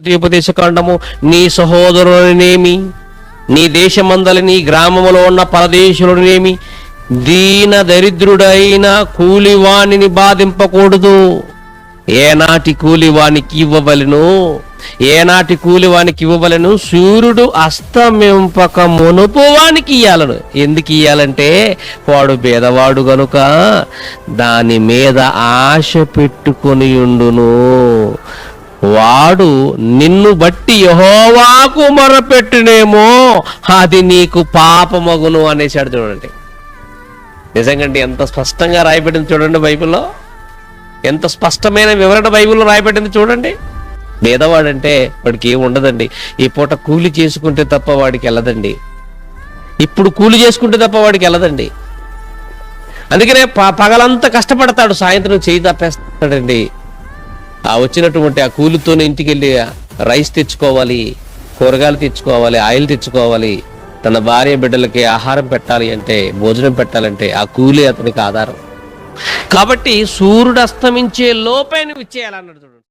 ఉపదేశకాండము, నీ సహోదరులనేమి, నీ దేశమందలి నీ గ్రామములో ఉన్న పరదేశులనేమి దీన దరిద్రుడైన కూలివాణిని బాధింపకూడదు. ఏనాటి కూలివానికి ఇవ్వవలెను సూర్యుడు అస్తమింపక మునుపు వానికి ఇయ్యాలను. ఎందుకు ఇయ్యాలంటే వాడు పేదవాడు గనుక దాని మీద ఆశ పెట్టుకొని ఉండును. వాడు నిన్ను బట్టి యెహోవాకు మొరపెట్టునేమో అది నీకు పాపమగును అనేసాడు. చూడండి, నిజంగా ఎంత స్పష్టంగా రాయబడింది చూడండి. బైబిల్లో ఎంత స్పష్టమైన వివరణ బైబిల్లో రాయబడింది చూడండి. పేదవాడంటే వాడికి ఏమి ఉండదండి. ఈ పూట కూలి చేసుకుంటే తప్ప వాడికి వెళ్ళదండి. ఇప్పుడు కూలి చేసుకుంటే తప్ప వాడికి వెళ్ళదండి. అందుకనే పగలంతా కష్టపడతాడు, సాయంత్రం చేయి తప్పేస్తాడండి. ఆ వచ్చినటువంటి ఆ కూలితోనే ఇంటికి వెళ్ళి రైస్ తెచ్చుకోవాలి, కూరగాయలు తెచ్చుకోవాలి, ఆయిల్ తెచ్చుకోవాలి, తన భార్య బిడ్డలకి ఆహారం పెట్టాలి అంటే, భోజనం పెట్టాలంటే ఆ కూలి అతనికి ఆధారం. కాబట్టి సూర్యుడు అస్తమించే లోపే నువ్వు ఇచ్చేయాలన్నాడు చూడండి.